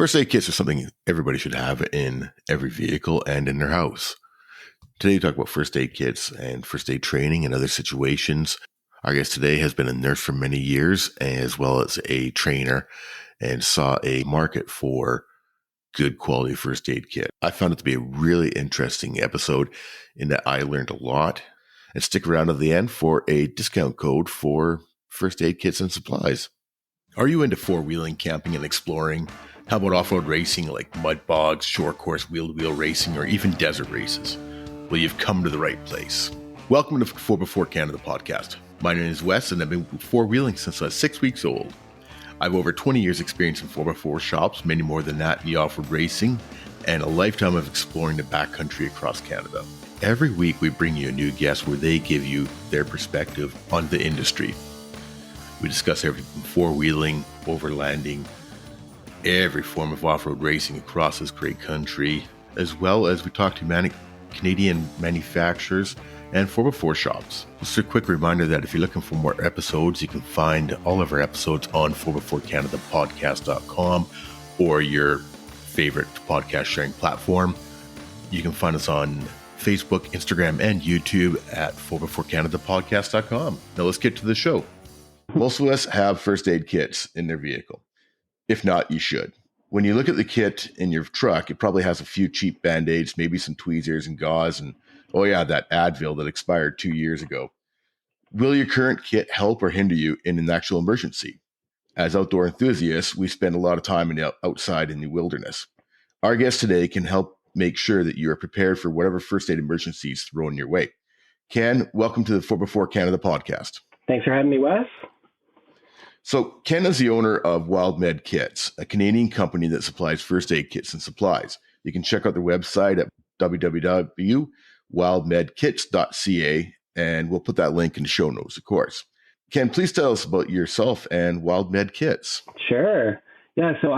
First aid kits are something everybody should have in every vehicle and in their house. Today we talk about first aid kits and first aid training and other situations. Our guest today has been a nurse for many years as well as a trainer and saw a market for good quality first aid kit. I found it to be a really interesting episode in that I learned a lot. And stick around to the end for a discount code for first aid kits and supplies. Are you into four-wheeling, camping, and exploring? How about off-road racing like mud bogs, short course wheel-to-wheel racing, or even desert races? Well, you've come to the right place. Welcome to 4x4 Canada podcast. My name is Wes, and I've been four-wheeling since I was 6 weeks old. I have over 20 years experience in 4x4 shops, many more than that in the off-road racing, and a lifetime of exploring the backcountry across Canada. Every week, we bring you a new guest where they give you their perspective on the industry. We discuss everything from four-wheeling, overlanding, every form of off-road racing across this great country, as well as we talk to Canadian manufacturers and 4x4 shops. Just a quick reminder that if you're looking for more episodes, you can find all of our episodes on 4x4canadapodcast.com or your favorite podcast sharing platform. You can find us on Facebook, Instagram, and YouTube at 4x4canadapodcast.com. Now let's get to the show. Most of us have first aid kits in their vehicle. If not, you should. When you look at the kit in your truck, it probably has a few cheap Band-Aids, maybe some tweezers and gauze, and oh yeah, that Advil that expired 2 years ago. Will your current kit help or hinder you in an actual emergency? As outdoor enthusiasts, we spend a lot of time outside in the wilderness. Our guest today can help make sure that you are prepared for whatever first aid emergency is thrown your way. Ken, welcome to the 4x4 Canada podcast. Thanks for having me, Wes. So Ken is the owner of Wild Med Kits, a Canadian company that supplies first aid kits and supplies. You can check out their website at www.wildmedkits.ca, and we'll put that link in the show notes, of course. Ken, please tell us about yourself and Wild Med Kits. Sure. Yeah, so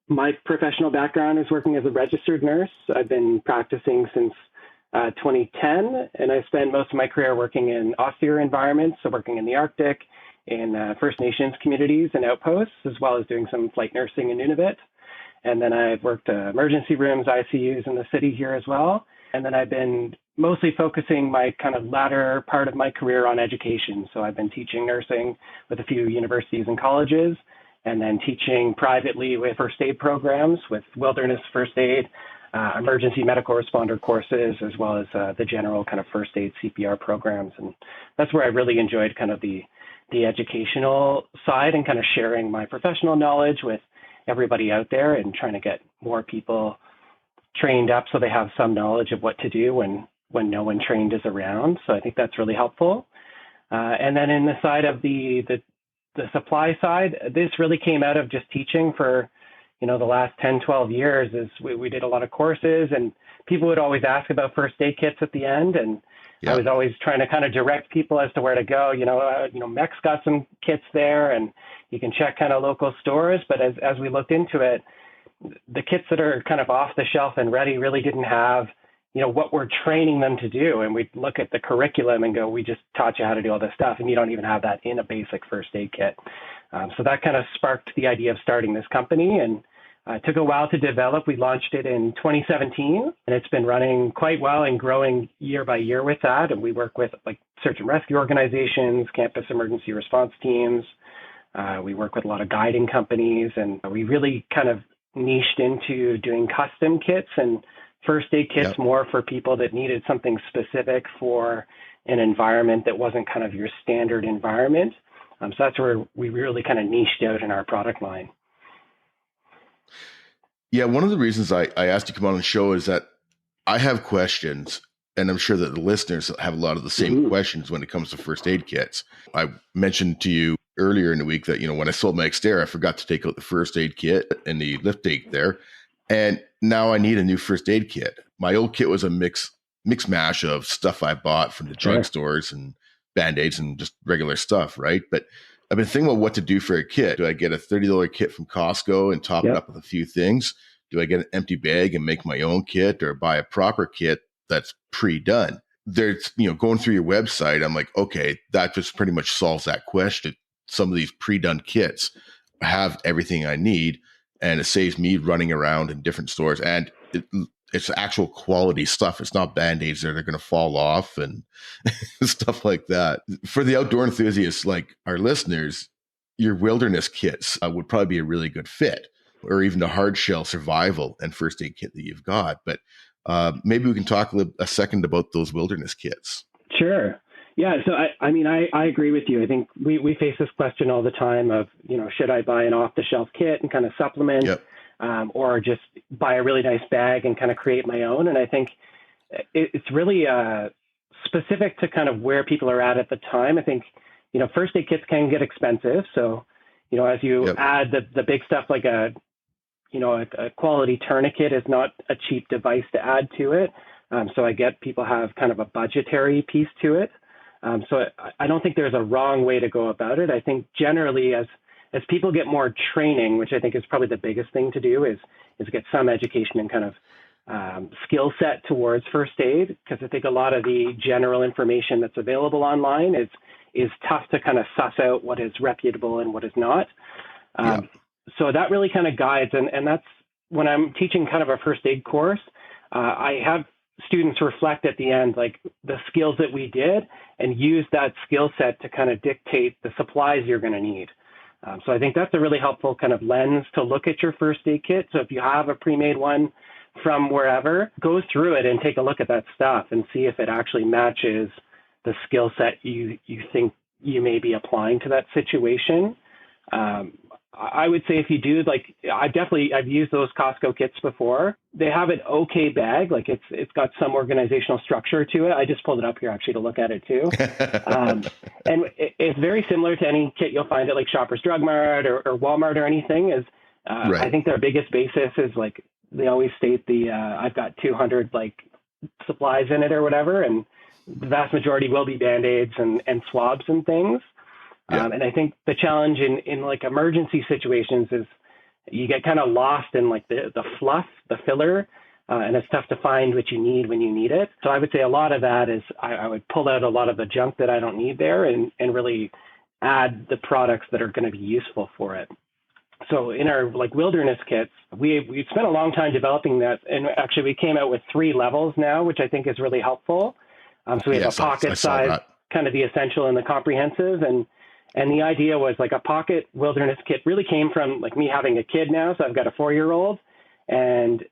my professional background is working as a registered nurse. I've been practicing since 2010, and I spent most of my career working in austere environments, so working in the Arctic, in First Nations communities and outposts, as well as doing some flight nursing in Nunavut. And then I've worked emergency rooms, ICUs in the city here as well. And then I've been mostly focusing my kind of latter part of my career on education. So I've been teaching nursing with a few universities and colleges, and then teaching privately with first aid programs, with wilderness first aid, emergency medical responder courses, as well as the general kind of first aid CPR programs. And that's where I really enjoyed kind of the educational side and kind of sharing my professional knowledge with everybody out there and trying to get more people trained up so they have some knowledge of what to do when no one trained is around. So I think that's really helpful. And then in the side of the supply side, this really came out of just teaching for, the last 10, 12 years. Is we did a lot of courses, and people would always ask about first aid kits at the end. And yeah. I was always trying to kind of direct people as to where to go. MEC's got some kits there, and you can check kind of local stores. But as we looked into it, the kits that are kind of off the shelf and ready really didn't have, what we're training them to do. And we'd look at the curriculum and go, we just taught you how to do all this stuff, and you don't even have that in a basic first aid kit. So that kind of sparked the idea of starting this company, and it took a while to develop. We launched it in 2017, and it's been running quite well and growing year by year with that. And we work with like search and rescue organizations, campus emergency response teams. We work with a lot of guiding companies, and we really kind of niched into doing custom kits and first aid kits. Yep. More for people that needed something specific for an environment that wasn't kind of your standard environment. So that's where we really kind of niched out in our product line. Yeah, one of the reasons I asked you to come on the show is that I have questions, and I'm sure that the listeners have a lot of the same questions when it comes to first aid kits. I mentioned to you earlier in the week that, when I sold my Xterra, I forgot to take out the first aid kit and the lift gate there. And now I need a new first aid kit. My old kit was a mix mash of stuff I bought from the drugstores and Band-Aids and just regular stuff, right? But I've been thinking about what to do for a kit. Do I get a $30 kit from Costco and top it up with a few things? Do I get an empty bag and make my own kit, or buy a proper kit that's pre-done? There's, going through your website, I'm like, okay, that just pretty much solves that question. Some of these pre-done kits have everything I need. and it saves me running around in different stores. And it's actual quality stuff. It's not Band-Aids that are going to fall off and stuff like that. For the outdoor enthusiasts like our listeners, your wilderness kits would probably be a really good fit, or even the hard shell survival and first aid kit that you've got. But maybe we can talk a second about those wilderness kits. Sure. Yeah. So I agree with you. I think we face this question all the time of, should I buy an off the shelf kit and kind of supplement, Yep. Or just buy a really nice bag and kind of create my own. And I think it's really specific to kind of where people are at the time. I think, first aid kits can get expensive. So, as you Yep. add the big stuff like a quality tourniquet is not a cheap device to add to it. So I get people have kind of a budgetary piece to it. So I don't think there's a wrong way to go about it. I think generally as people get more training, which I think is probably the biggest thing to do, is get some education and kind of skill set towards first aid, because I think a lot of the general information that's available online is tough to kind of suss out what is reputable and what is not. So that really kind of guides, and that's when I'm teaching kind of a first aid course, I have students reflect at the end, like the skills that we did, and use that skill set to kind of dictate the supplies you're going to need. So I think that's a really helpful kind of lens to look at your first aid kit. So if you have a pre-made one from wherever, go through it and take a look at that stuff and see if it actually matches the skill set you think you may be applying to that situation. I would say if you do, like I've used those Costco kits before. They have an okay bag, like it's got some organizational structure to it. I just pulled it up here actually to look at it too. And it's very similar to any kit you'll find at like Shoppers Drug Mart or Walmart or anything. Right. I think their biggest basis is like they always state I've got 200 like supplies in it or whatever, and the vast majority will be Band-Aids and swabs and things. Yeah. And I think the challenge in like emergency situations is you get kind of lost in like the fluff, the filler, and it's tough to find what you need when you need it. So I would say a lot of that is I would pull out a lot of the junk that I don't need there and really add the products that are going to be useful for it. So in our like wilderness kits, we spent a long time developing that, and actually we came out with 3 levels now, which I think is really helpful. So we have a pocket size, kind of the essential and the comprehensive, and the idea was like a pocket wilderness kit really came from like me having a kid now. So I've got a 4-year-old, and,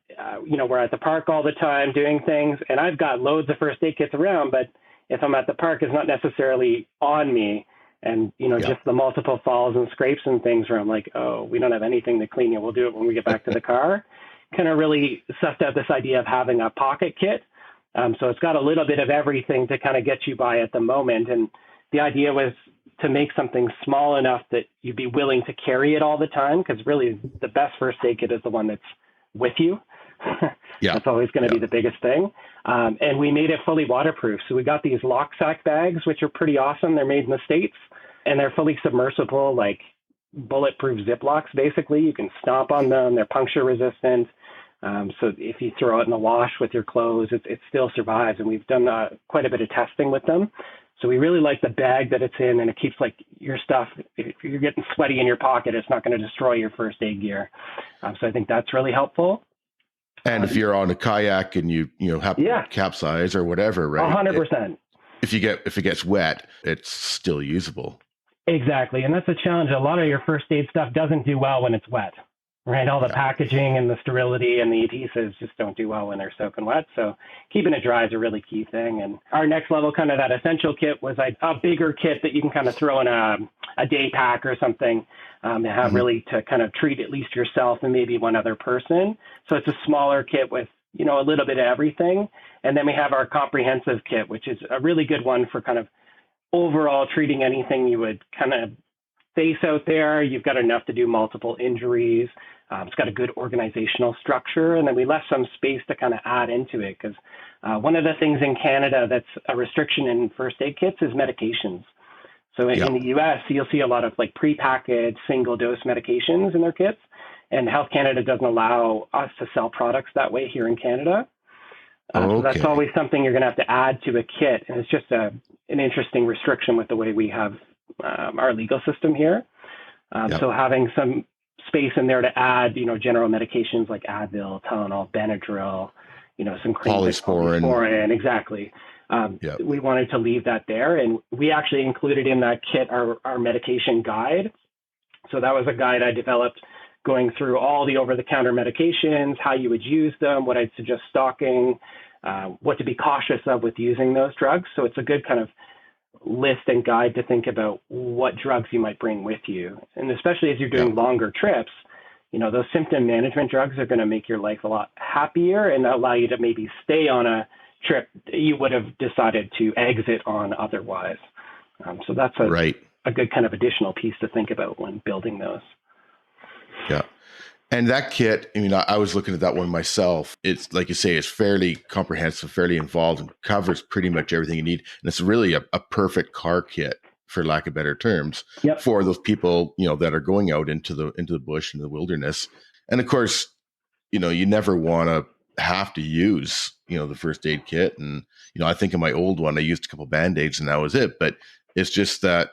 we're at the park all the time doing things, and I've got loads of first aid kits around, but if I'm at the park, it's not necessarily on me. And, just the multiple falls and scrapes and things where I'm like, oh, we don't have anything to clean you. We'll do it when we get back to the car. Kind of really sussed out this idea of having a pocket kit. So it's got a little bit of everything to kind of get you by at the moment. And the idea was to make something small enough that you'd be willing to carry it all the time, because really the best first aid kit is the one that's with you. That's always going to be the biggest thing. And we made it fully waterproof. So we got these lock sack bags, which are pretty awesome. They're made in the States, and they're fully submersible, like bulletproof Ziplocs, basically. You can stomp on them. They're puncture resistant. So if you throw it in the wash with your clothes, it still survives. And we've done quite a bit of testing with them. So we really like the bag that it's in, and it keeps like your stuff. If you're getting sweaty in your pocket, it's not going to destroy your first aid gear. So I think that's really helpful. And if you're on a kayak and you have to capsize or whatever, right? 100%. If it gets wet, it's still usable. Exactly, and that's a challenge. A lot of your first aid stuff doesn't do well when it's wet. Right, all the packaging and the sterility and the adhesives just don't do well when they're soaking wet. So keeping it dry is a really key thing. And our next level, kind of that essential kit, was a bigger kit that you can kind of throw in a day pack or something, and have really to kind of treat at least yourself and maybe one other person. So it's a smaller kit with a little bit of everything. And then we have our comprehensive kit, which is a really good one for kind of overall treating anything you would kind of face out there. You've got enough to do multiple injuries. It's got a good organizational structure, and then we left some space to kind of add into it, because one of the things in Canada that's a restriction in first aid kits is medications. So in the US, you'll see a lot of like prepackaged single dose medications in their kits, and Health Canada doesn't allow us to sell products that way here in Canada. So that's always something you're going to have to add to a kit, and it's just an interesting restriction with the way we have our legal system here. So having some space in there to add, general medications like Advil, Tylenol, Benadryl, some creams like polysporin, exactly. We wanted to leave that there, and we actually included in that kit our medication guide. So that was a guide I developed going through all the over-the-counter medications, how you would use them, what I'd suggest stocking, what to be cautious of with using those drugs. So it's a good kind of list and guide to think about what drugs you might bring with you. And especially as you're doing longer trips, those symptom management drugs are going to make your life a lot happier and allow you to maybe stay on a trip you would have decided to exit on otherwise. So that's a good kind of additional piece to think about when building those. Yeah. And that kit, I was looking at that one myself. It's like you say, it's fairly comprehensive, fairly involved, and covers pretty much everything you need. And it's really a perfect car kit, for lack of better terms, for those people, that are going out into the bush and the wilderness. And of course, you never want to have to use, the first aid kit. And, I think in my old one, I used a couple Band-Aids and that was it. But it's just that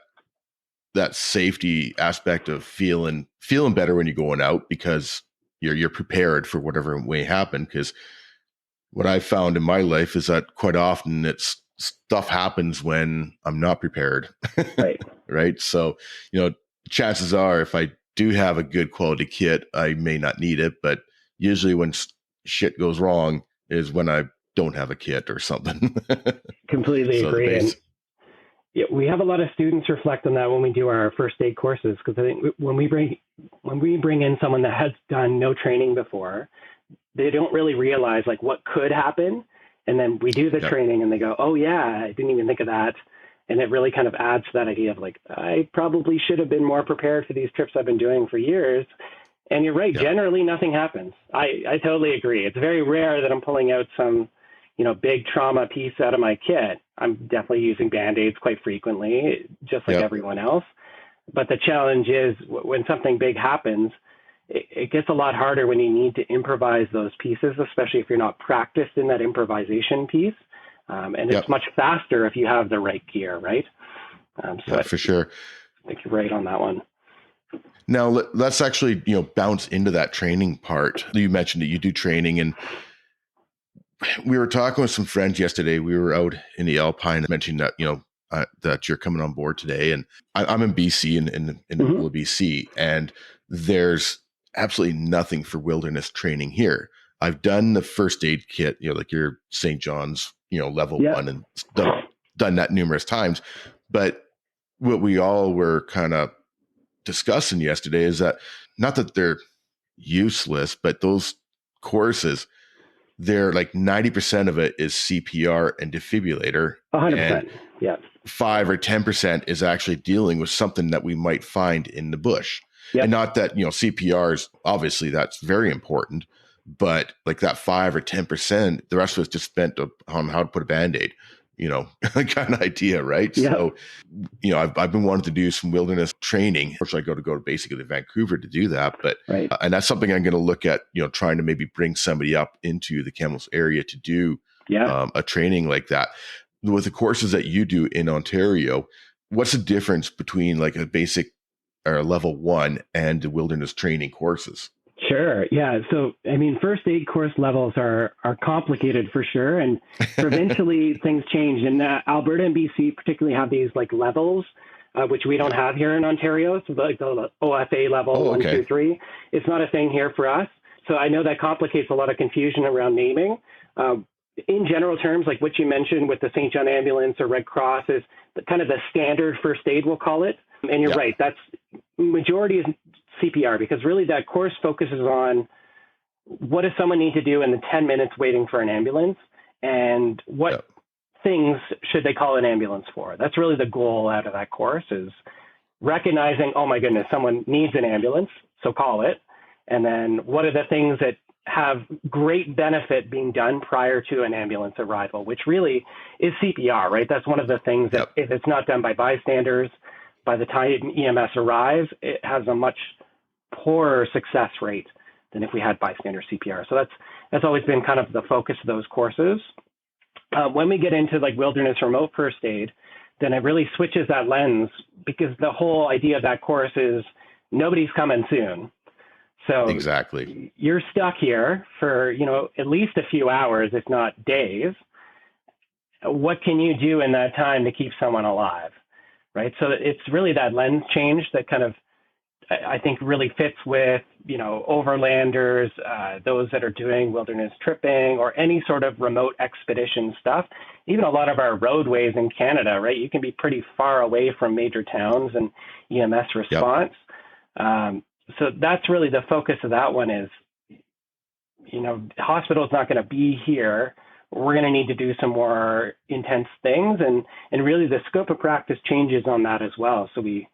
safety aspect of feeling better when you're going out, because you're prepared for whatever may happen. Because what I've found in my life is that quite often stuff happens when I'm not prepared. Right. Right. So, chances are if I do have a good quality kit, I may not need it, but usually when shit goes wrong is when I don't have a kit or something. Completely agree. And we have a lot of students reflect on that when we do our first aid courses, because I think when we bring in someone that has done no training before, they don't really realize like what could happen. And then we do the training and they go, oh yeah, I didn't even think of that. And it really kind of adds to that idea of like, I probably should have been more prepared for these trips I've been doing for years. And you're right. Generally nothing happens. I totally agree. It's very rare that I'm pulling out some, big trauma piece out of my kit. I'm definitely using Band-Aids quite frequently, just like everyone else. But the challenge is when something big happens, it gets a lot harder when you need to improvise those pieces, especially if you're not practiced in that improvisation piece. And it's much faster if you have the right gear, right? For sure. I think you're right on that one. Now let's actually, bounce into that training part. You mentioned that you do training, and we were talking with some friends yesterday. We were out in the Alpine, mentioning that, that you're coming on board today. And I'm in BC, in BC, and there's absolutely nothing for wilderness training here. I've done the first aid kit, like your St. John's, level 1, and done that numerous times. But what we all were kind of discussing yesterday is that not that they're useless, but those courses, they're like 90% of it is CPR and defibrillator. 100%. Yeah. 5 or 10% is actually dealing with something that we might find in the bush. Yep. And not that, CPR is obviously that's very important, but like that 5 or 10%, the rest of it's just spent on how to put a Band-Aid, kind of idea, right? Yeah. So, I've been wanting to do some wilderness training. Unfortunately, I go to basically to Vancouver to do that, but and that's something I'm going to look at, trying to maybe bring somebody up into the Kamloops area to do a training like that. With the courses that you do in Ontario, what's the difference between like a basic or level 1 and the wilderness training courses? Sure. Yeah. So, first aid course levels are complicated for sure. And provincially things change. And Alberta and BC particularly have these like levels, which we don't have here in Ontario. So like the OFA level 1, 2, 3, it's not a thing here for us. So I know that complicates a lot of confusion around naming. In general terms, like what you mentioned with the St. John Ambulance or Red Cross is kind of the standard first aid, we'll call it. And you're right. That's majority is CPR, because really that course focuses on what does someone need to do in the 10 minutes waiting for an ambulance, and what things should they call an ambulance for. That's really the goal out of that course, is recognizing, oh my goodness, someone needs an ambulance, so call it. And then what are the things that have great benefit being done prior to an ambulance arrival, which really is CPR, right? That's one of the things that if it's not done by bystanders, by the time EMS arrives, it has a much poorer success rate than if we had bystander CPR. So that's always been kind of the focus of those courses. When we get into like wilderness remote first aid, then it really switches that lens, because the whole idea of that course is nobody's coming soon. So Exactly. you're stuck here for, at least a few hours, if not days. What can you do in that time to keep someone alive? Right. So it's really that lens change that kind of, I think, really fits with, overlanders, those that are doing wilderness tripping or any sort of remote expedition stuff. Even a lot of our roadways in Canada, right? You can be pretty far away from major towns and EMS Yep. response. So that's really the focus of that one is, the hospital is not going to be here. We're going to need to do some more intense things. And really the scope of practice changes on that as well. So we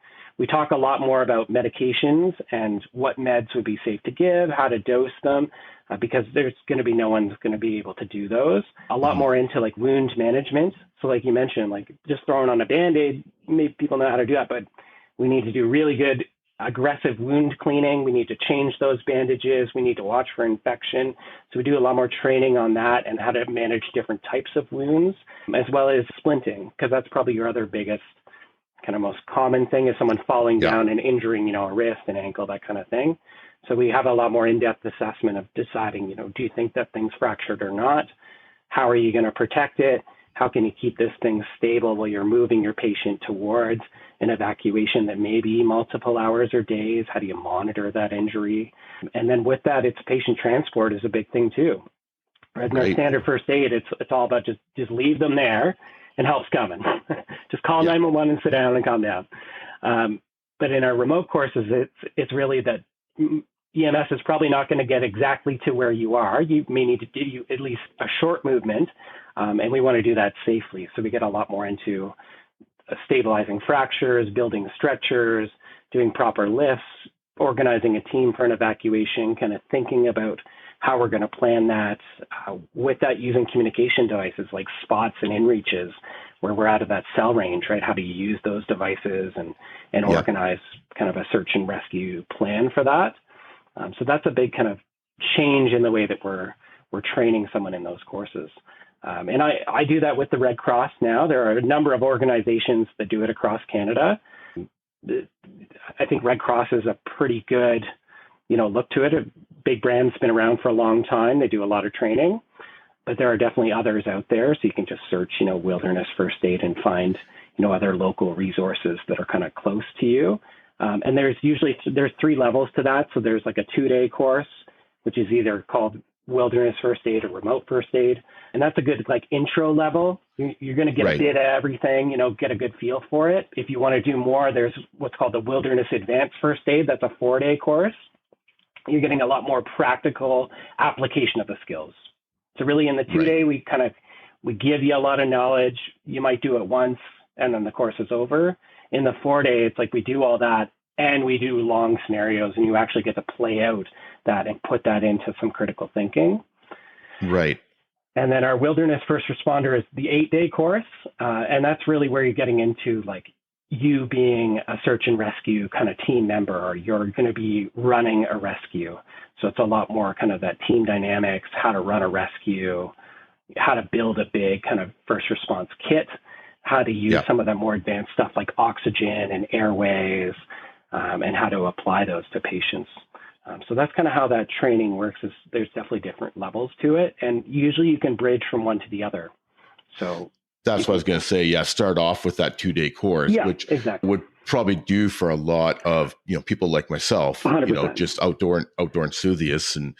talk a lot more about medications and what meds would be safe to give, how to dose them, because there's going to be no one's going to be able to do those. A lot more into like wound management. So like you mentioned, like just throwing on a Band-Aid, maybe people know how to do that, but we need to do really good aggressive wound cleaning. We need to change those bandages. We need to watch for infection. So we do a lot more training on that and how to manage different types of wounds, as well as splinting, because that's probably your other biggest kind of most common thing is someone falling down and injuring, a wrist, an ankle, that kind of thing. So we have a lot more in-depth assessment of deciding, do you think that thing's fractured or not? How are you going to protect it? How can you keep this thing stable while you're moving your patient towards an evacuation that may be multiple hours or days? How do you monitor that injury? And then with that, it's patient transport is a big thing too. Right? In our standard first aid, it's all about just leave them there and help's coming. Just call 911 and sit down and calm down. But in our remote courses, it's really that EMS is probably not going to get exactly to where you are. You may need to do at least a short movement, and we want to do that safely. So we get a lot more into stabilizing fractures, building stretchers, doing proper lifts, organizing a team for an evacuation, kind of thinking about how we're going to plan that. With that, using communication devices like spots and inReaches, where we're out of that cell range, right? How do you use those devices and organize kind of a search and rescue plan for that? So that's a big kind of change in the way that we're training someone in those courses. And I do that with the Red Cross now. There are a number of organizations that do it across Canada. I think Red Cross is a pretty good, look to it. A big brand's been around for a long time. They do a lot of training, but there are definitely others out there. So you can just search, wilderness first aid and find, other local resources that are kind of close to you. And there's 3 levels to that. So there's like a 2-day course, which is either called wilderness first aid or remote first aid. And that's a good like intro level. You're going to get a bit of everything, get a good feel for it. If you want to do more, there's what's called the wilderness advanced first aid. That's a 4-day course. You're getting a lot more practical application of the skills. So really in the 2-day, we give you a lot of knowledge. You might do it once and then the course is over. In the 4-day, it's like we do all that and we do long scenarios and you actually get to play out that and put that into some critical thinking. Right. And then our wilderness first responder is the 8-day course. And that's really where you're getting into like you being a search and rescue kind of team member, or you're going to be running a rescue. So it's a lot more kind of that team dynamics, how to run a rescue, how to build a big kind of first response kit, how to use some of the more advanced stuff like oxygen and airways, and how to apply those to patients. So that's kind of how that training works. Is there's definitely different levels to it, and usually you can bridge from one to the other. So that's what I was going to say. Yeah, start off with that 2-day course, which would probably do for a lot of people like myself. 100%. Just outdoor enthusiasts, and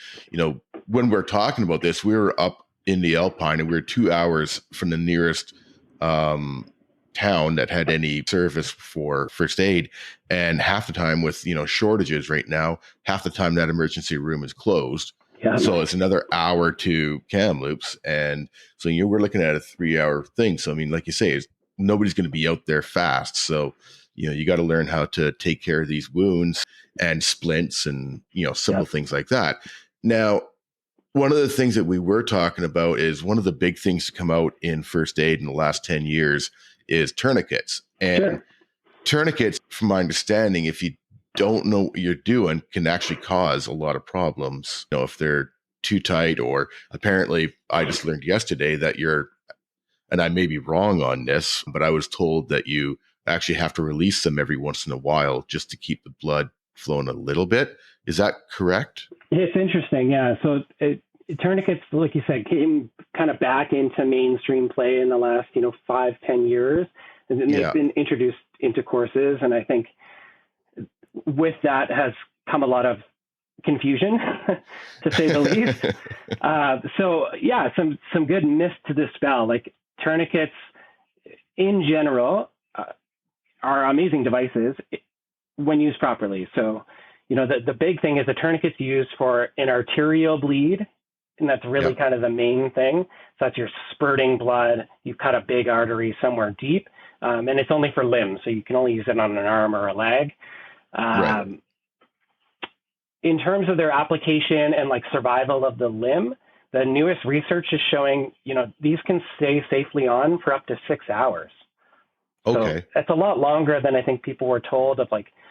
when we're talking about this, we were up in the Alpine, and we were 2 hours from the nearest town that had any service for first aid, and half the time with shortages right now, half the time that emergency room is closed. So it's another hour to Kamloops, and so we're looking at a 3-hour thing. So I mean, like you say, nobody's going to be out there fast. So you got to learn how to take care of these wounds and splints and simple things like that. Now, one of the things that we were talking about is one of the big things to come out in first aid in the last 10 years is tourniquets. And tourniquets, from my understanding, if you don't know what you're doing, can actually cause a lot of problems. If they're too tight, or apparently I just learned yesterday that and I may be wrong on this, but I was told that you actually have to release them every once in a while just to keep the blood flown a little bit. Is that correct? It's interesting. Yeah. So tourniquets, like you said, came kind of back into mainstream play in the last, 5-10 years. And then they've been introduced into courses. And I think with that has come a lot of confusion, to say the least. Some good myths to dispel. Like tourniquets in general are amazing devices when used properly. So, the big thing is the tourniquet's used for an arterial bleed, and that's really kind of the main thing. So that's you're spurting blood. You've cut a big artery somewhere deep, and it's only for limbs, so you can only use it on an arm or a leg. Right. In terms of their application and like survival of the limb, the newest research is showing, these can stay safely on for up to 6 hours. Okay. So it's a lot longer than I think people were told.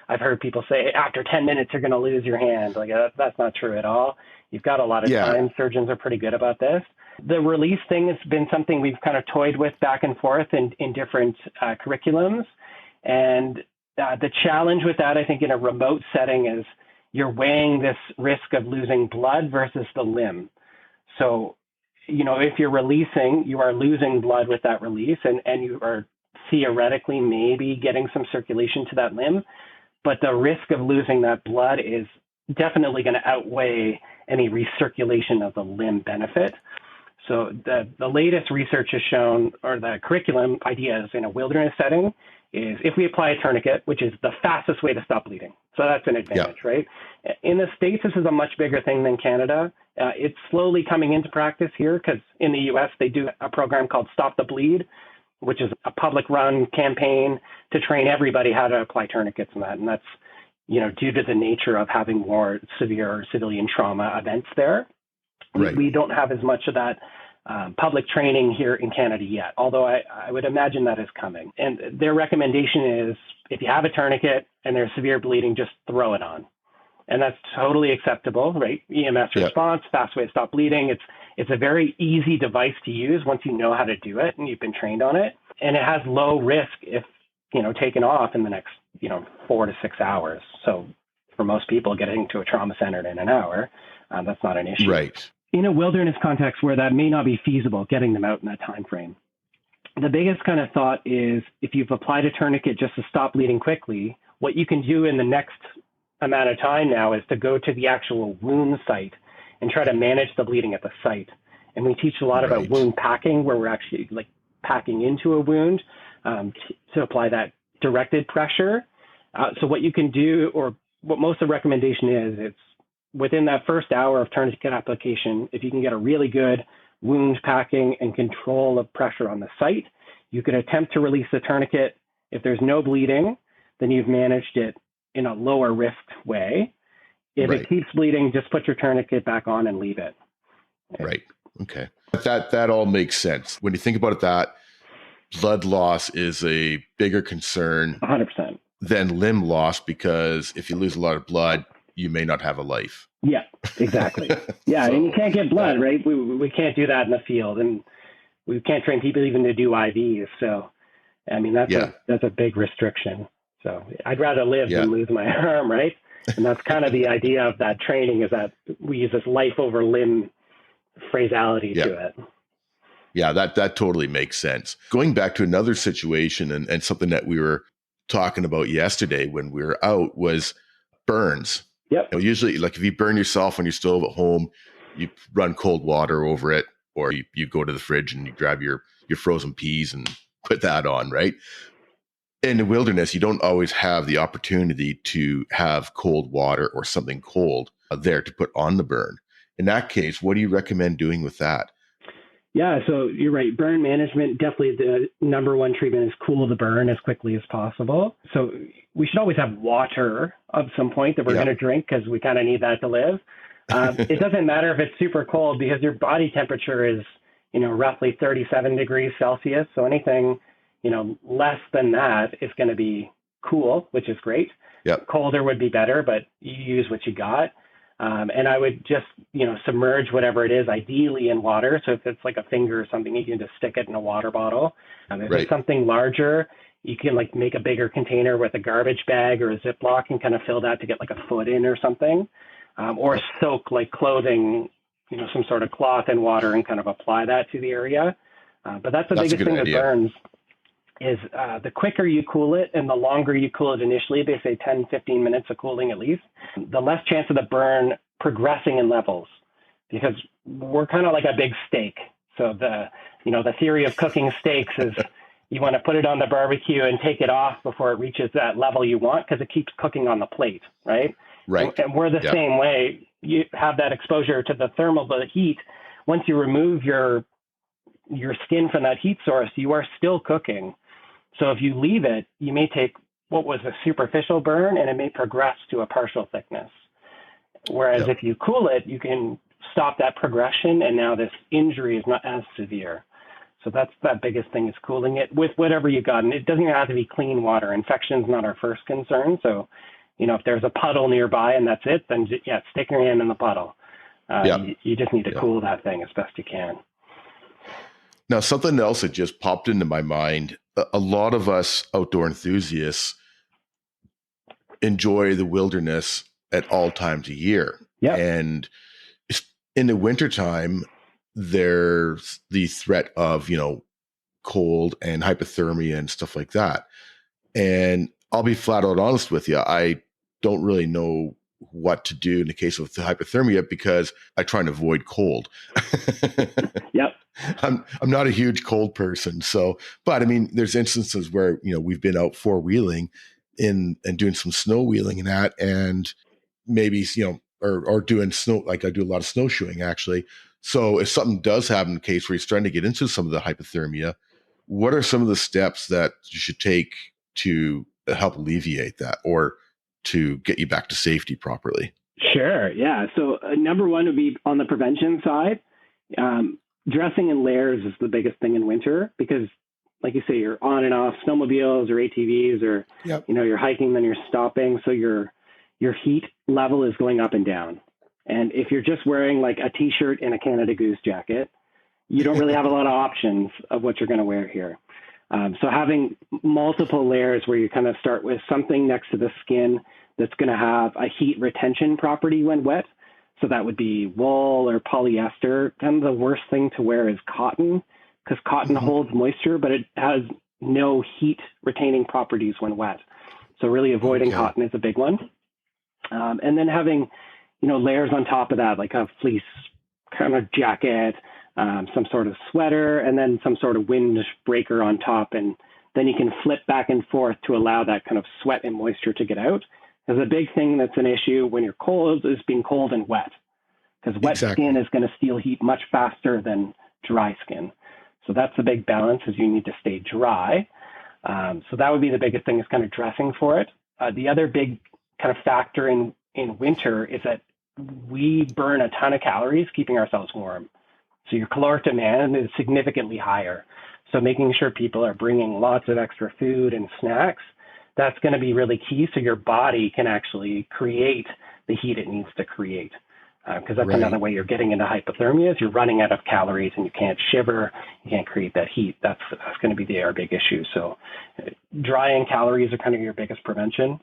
I've heard people say after 10 minutes, you're going to lose your hand. Like that's not true at all. You've got a lot of time. Surgeons are pretty good about this. The release thing has been something we've kind of toyed with back and forth in different curriculums. And the challenge with that, I think, in a remote setting is you're weighing this risk of losing blood versus the limb. So, if you're releasing, you are losing blood with that release, and you are theoretically maybe getting some circulation to that limb. But the risk of losing that blood is definitely going to outweigh any recirculation of the limb benefit. So the latest research has shown, or the curriculum ideas in a wilderness setting, is if we apply a tourniquet, which is the fastest way to stop bleeding. So that's an advantage, right? In the States, this is a much bigger thing than Canada. It's slowly coming into practice here because in the US, they do a program called Stop the Bleed, which is a public run campaign to train everybody how to apply tourniquets and that. And that's, due to the nature of having more severe civilian trauma events there. Right. We don't have as much of that public training here in Canada yet, although I would imagine that is coming. And their recommendation is if you have a tourniquet and there's severe bleeding, just throw it on. And that's totally acceptable, right? EMS response, fast way to stop bleeding. It's a very easy device to use once you know how to do it and you've been trained on it. And it has low risk if, taken off in the next, 4 to 6 hours. So for most people, getting to a trauma center in an hour, that's not an issue. Right. In a wilderness context where that may not be feasible, getting them out in that time frame. The biggest kind of thought is if you've applied a tourniquet just to stop bleeding quickly, what you can do in the next amount of time now is to go to the actual wound site and try to manage the bleeding at the site. And we teach a lot about wound packing, where we're actually like packing into a wound to apply that directed pressure. So what you can do, or what most of the recommendation is, it's within that first hour of tourniquet application, if you can get a really good wound packing and control of pressure on the site, you could attempt to release the tourniquet. If there's no bleeding, then you've managed it in a lower risk way. If it keeps bleeding, just put your tourniquet back on and leave it. Right. Okay. That all makes sense. When you think about it, that blood loss is a bigger concern 100% than limb loss, because if you lose a lot of blood, you may not have a life. Yeah, exactly. Yeah, and you can't get blood, right? We can't do that in the field, and we can't train people even to do IVs. So, I mean, that's a big restriction. So I'd rather live than lose my arm, right? And that's kind of the idea of that training, is that we use this life over limb phraseology to it. Yeah, that totally makes sense. Going back to another situation and something that we were talking about yesterday when we were out was burns. Yep. Usually, like if you burn yourself on your stove at home, you run cold water over it, or you go to the fridge and you grab your frozen peas and put that on, right? In the wilderness, you don't always have the opportunity to have cold water or something cold there to put on the burn. In that case, what do you recommend doing with that? Yeah, so you're right. Burn management, definitely the number one treatment is cool the burn as quickly as possible. So we should always have water of some point that we're going to drink, because we kind of need that to live. It doesn't matter if it's super cold, because your body temperature is, roughly 37 degrees Celsius. So anything, less than that is going to be cool, which is great. Yep. Colder would be better, but you use what you got. And I would just, submerge whatever it is, ideally in water. So if it's like a finger or something, you can just stick it in a water bottle. If it's something larger, you can like make a bigger container with a garbage bag or a Ziploc and kind of fill that to get like a foot in or something, or soak like clothing, some sort of cloth in water and kind of apply that to the area. But that's the biggest thing with burns is the quicker you cool it and the longer you cool it initially, they say 10, 15 minutes of cooling at least, the less chance of the burn progressing in levels, because we're kind of like a big steak. So the theory of cooking steaks is you want to put it on the barbecue and take it off before it reaches that level you want, because it keeps cooking on the plate, right? Right. And we're the same way. You have that exposure to the thermal, the heat. Once you remove your skin from that heat source, you are still cooking. So if you leave it, you may take what was a superficial burn and it may progress to a partial thickness. Whereas if you cool it, you can stop that progression, and now this injury is not as severe. So that's the biggest thing, is cooling it with whatever you got. And it doesn't even have to be clean water. Infection is not our first concern. So, if there's a puddle nearby and that's it, then stick your hand in the puddle. You just need to cool that thing as best you can. Now, something else that just popped into my mind, a lot of us outdoor enthusiasts enjoy the wilderness at all times of year. Yeah. And in the wintertime, there's the threat of, cold and hypothermia and stuff like that. And I'll be flat out honest with you. I don't really know what to do in the case of the hypothermia, because I try and avoid cold. Yep. I'm not a huge cold person. So, but I mean, there's instances where, we've been out four-wheeling and doing some snow wheeling and that, and maybe, or doing snow, like I do a lot of snowshoeing actually. So if something does happen in the case where you're starting to get into some of the hypothermia, what are some of the steps that you should take to help alleviate that, or to get you back to safety properly? Sure. Yeah. So number one would be on the prevention side. Dressing in layers is the biggest thing in winter, because like you say, you're on and off snowmobiles or ATVs, or, you're hiking, then you're stopping. So your heat level is going up and down. And if you're just wearing like a t-shirt and a Canada Goose jacket, you don't really have a lot of options of what you're going to wear here. So having multiple layers where you kind of start with something next to the skin that's going to have a heat retention property when wet. So that would be wool or polyester. Kind of the worst thing to wear is cotton, because cotton holds moisture, but it has no heat retaining properties when wet. So really avoiding cotton is a big one. And then having, layers on top of that, like a fleece kind of jacket, some sort of sweater, and then some sort of wind breaker on top. And then you can flip back and forth to allow that kind of sweat and moisture to get out. Because a big thing that's an issue when you're cold is being cold and wet, because wet skin is going to steal heat much faster than dry skin. So that's the big balance, is you need to stay dry. So that would be the biggest thing, is kind of dressing for it. The other big kind of factor in winter is that we burn a ton of calories keeping ourselves warm. So your caloric demand is significantly higher. So making sure people are bringing lots of extra food and snacks, that's going to be really key, so your body can actually create the heat it needs to create. Because that's another way you're getting into hypothermia, is you're running out of calories and you can't shiver, you can't create that heat. That's going to be our big issue. So drying calories are kind of your biggest prevention.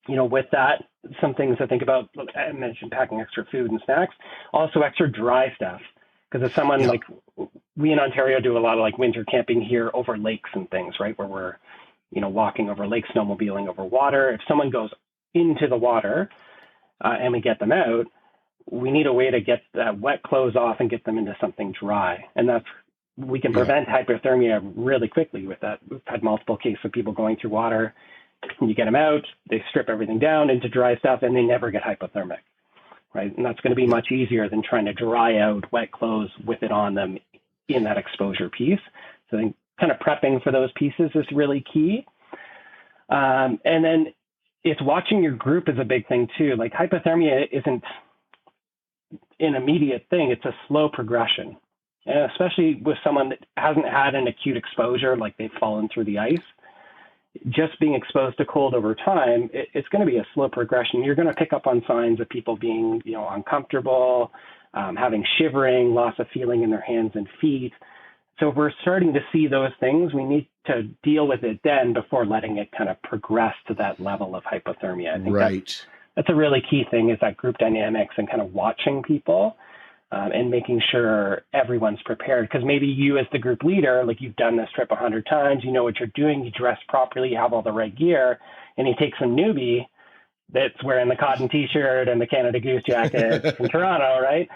With that, some things I think about, I mentioned packing extra food and snacks, also extra dry stuff. Because if someone like, we in Ontario do a lot of like winter camping here over lakes and things, right? Where we're, walking over lakes, snowmobiling over water. If someone goes into the water and we get them out, we need a way to get that wet clothes off and get them into something dry. And we can prevent hypothermia really quickly with that. We've had multiple cases of people going through water, and you get them out, they strip everything down into dry stuff, and they never get hypothermic, right? And that's going to be much easier than trying to dry out wet clothes with it on them in that exposure piece. So I think kind of prepping for those pieces is really key. And then it's watching your group is a big thing too. Like hypothermia isn't an immediate thing. It's a slow progression, and especially with someone that hasn't had an acute exposure, like they've fallen through the ice. Just being exposed to cold over time, it's going to be a slow progression. You're going to pick up on signs of people being, uncomfortable, having shivering, loss of feeling in their hands and feet. So if we're starting to see those things, we need to deal with it then before letting it kind of progress to that level of hypothermia. I think that's a really key thing, is that group dynamics and kind of watching people and making sure everyone's prepared. Because maybe you as the group leader, like you've done this trip 100 times, you know what you're doing, you dress properly, you have all the right gear, and you take some newbie that's wearing the cotton t-shirt and the Canada Goose jacket from Toronto, right?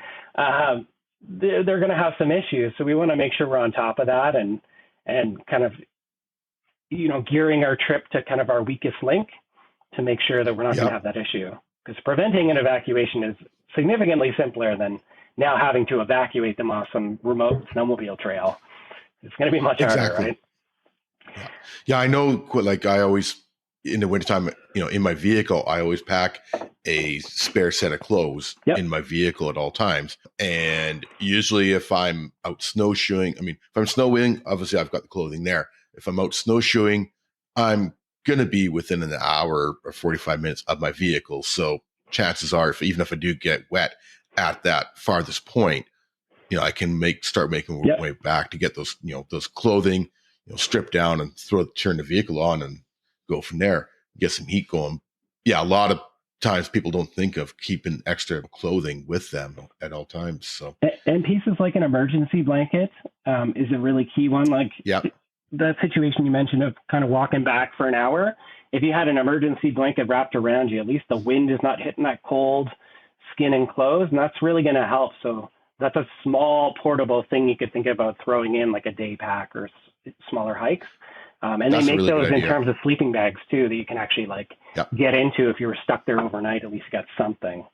They're going to have some issues. So we want to make sure we're on top of that and kind of, gearing our trip to kind of our weakest link to make sure that we're not going to have that issue. Because preventing an evacuation is significantly simpler than now having to evacuate them off some remote snowmobile trail. It's going to be much harder, right? Yeah, I know. Like I always, in the wintertime, in my vehicle, I always pack a spare set of clothes in my vehicle at all times. And usually if I'm out snowshoeing, if I'm snowing, obviously I've got the clothing there. If I'm out snowshoeing, I'm going to be within an hour or 45 minutes of my vehicle. So chances are, even if I do get wet at that farthest point, I can start making my way back to get those, those clothing, stripped down and turn the vehicle on and go from there, get some heat going. Yeah, a lot of times people don't think of keeping extra clothing with them at all times. So, and pieces like an emergency blanket is a really key one. Like that situation you mentioned of kind of walking back for an hour. If you had an emergency blanket wrapped around you, at least the wind is not hitting that cold skin and clothes, and that's really going to help. So that's a small portable thing you could think about throwing in like a day pack or smaller hikes. And that's they make really those in terms of sleeping bags too, that you can actually get into if you were stuck there overnight. At least you got something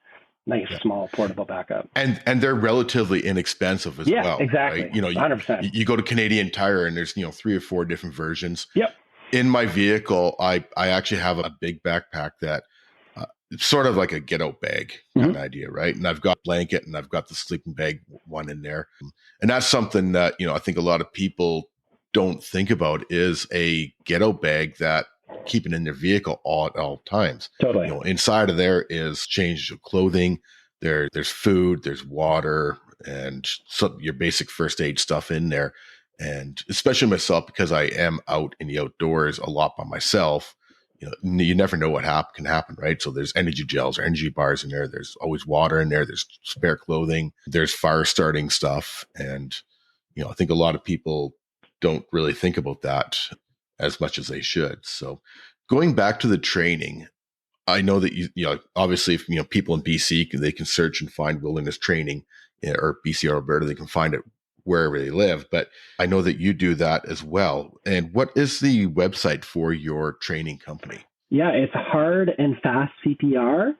nice, small, portable backup. And they're relatively inexpensive as well. Yeah, exactly. Right? 100%. You go to Canadian Tire and there's 3 or 4 different versions. Yep. In my vehicle, I actually have a big backpack that it's sort of like a get out bag kind of idea, right? And I've got blanket and I've got the sleeping bag one in there. And that's something that, I think a lot of people don't think about, is a get out bag that keeping in their vehicle at all times. Totally. Inside of there is change of clothing. There's food, there's water, and your basic first aid stuff in there. And especially myself, because I am out in the outdoors a lot by myself, you never know what can happen, right? So there's energy gels or energy bars in there. There's always water in there. There's spare clothing. There's fire starting stuff. And, I think a lot of people don't really think about that as much as they should. So going back to the training, I know that, obviously, if, people in BC, they can search and find wilderness training, or BC or Alberta, they can find it wherever they live. But I know that you do that as well. And what is the website for your training company? Yeah, it's Hard and Fast CPR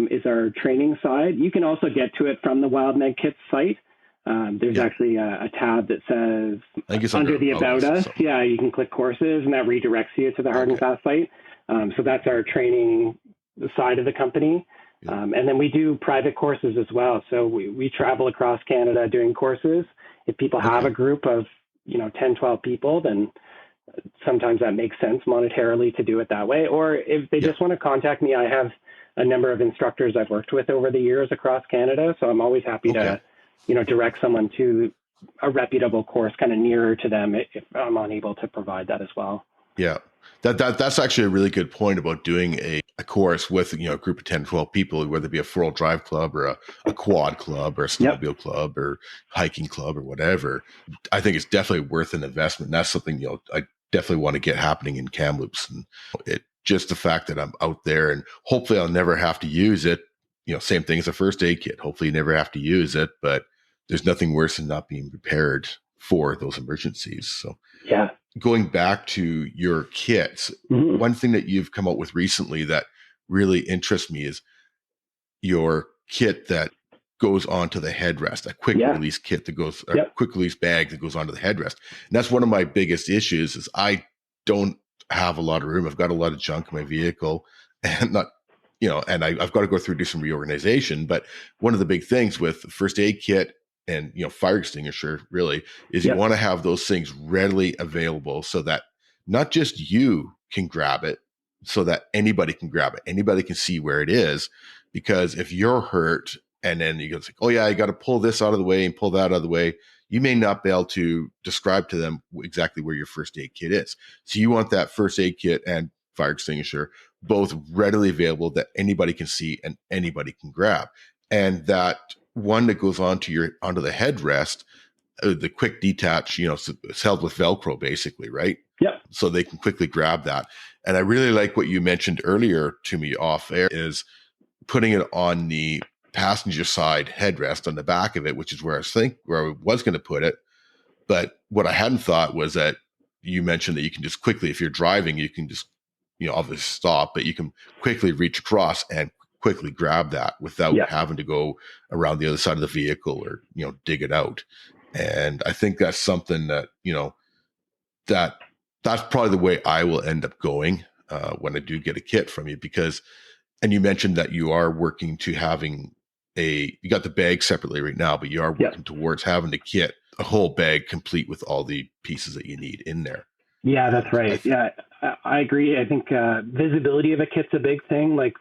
is our training side. You can also get to it from the Wild Med Kits site. There's actually a tab that says under the About Us. So. Yeah, you can click courses and that redirects you to the Hard and Fast site. So that's our training side of the company. Yeah. And then we do private courses as well. So we travel across Canada doing courses. If people have a group of, 10, 12 people, then sometimes that makes sense monetarily to do it that way. Or if they just want to contact me, I have a number of instructors I've worked with over the years across Canada. So I'm always happy to, direct someone to a reputable course kind of nearer to them if I'm unable to provide that as well. Yeah. That's actually a really good point about doing a course with, a group of 10, 12 people, whether it be a 4-wheel drive club or a quad club or a snowmobile club or hiking club or whatever. I think it's definitely worth an investment. And that's something, I definitely want to get happening in Kamloops. And just the fact that I'm out there and hopefully I'll never have to use it, same thing as a first aid kit. Hopefully you never have to use it, but there's nothing worse than not being prepared for those emergencies. So yeah. Going back to your kits, one thing that you've come out with recently that really interests me is your kit that goes onto the headrest, a quick release kit that goes, a quick release bag that goes onto the headrest. And that's one of my biggest issues is I don't have a lot of room. I've got a lot of junk in my vehicle and and I've got to go through, do some reorganization. But one of the big things with the first aid kit and, fire extinguisher really is you want to have those things readily available so that not just you can grab it, so that anybody can grab it. Anybody can see where it is, because if you're hurt and then you go like, oh yeah, I got to pull this out of the way and pull that out of the way, you may not be able to describe to them exactly where your first aid kit is. So you want that first aid kit and fire extinguisher both readily available that anybody can see and anybody can grab. And that one that goes onto the headrest, the quick detach, it's held with Velcro basically, right? Yep. So they can quickly grab that. And I really like what you mentioned earlier to me off air is putting it on the passenger side headrest on the back of it, which is where I was going to put it. But what I hadn't thought was that you mentioned that you can just quickly, if you're driving, you can just, obviously stop, but you can quickly reach across and quickly grab that without having to go around the other side of the vehicle or, dig it out. And I think that's something that, that's probably the way I will end up going when I do get a kit from you, because, and you mentioned that you are working to having you got the bag separately right now, but you are working towards having the kit, a whole bag complete with all the pieces that you need in there. Yeah, that's right. I agree. I think visibility of a kit's a big thing. Like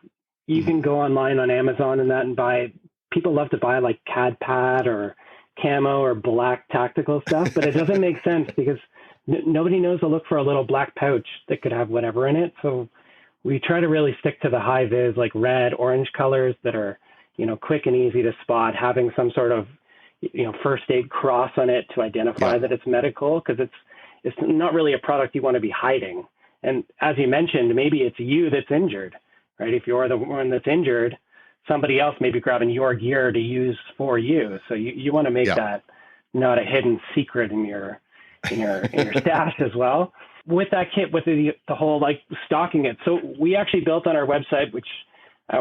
you can go online on Amazon and that and buy, people love to buy like CAD pad or camo or black tactical stuff, but it doesn't make sense because nobody knows to look for a little black pouch that could have whatever in it. So we try to really stick to the high vis, like red, orange colors that are, quick and easy to spot, having some sort of, first aid cross on it to identify that it's medical, because it's not really a product you want to be hiding. And as you mentioned, maybe it's you that's injured, right? If you're the one that's injured, somebody else may be grabbing your gear to use for you. So you want to make that not a hidden secret in your stash as well. With that kit, with the whole like stocking it. So we actually built on our website, which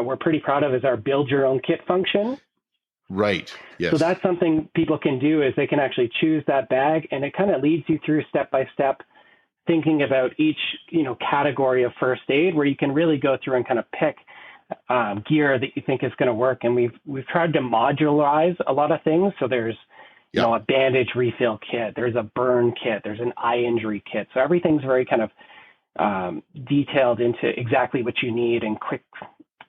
we're pretty proud of, is our build your own kit function. Right. Yes. So that's something people can do, is they can actually choose that bag, and it kind of leads you through step by step, thinking about each, category of first aid, where you can really go through and kind of pick gear that you think is going to work. And we've tried to modularize a lot of things. So there's, a bandage refill kit, there's a burn kit, there's an eye injury kit. So everything's very kind of detailed into exactly what you need and quick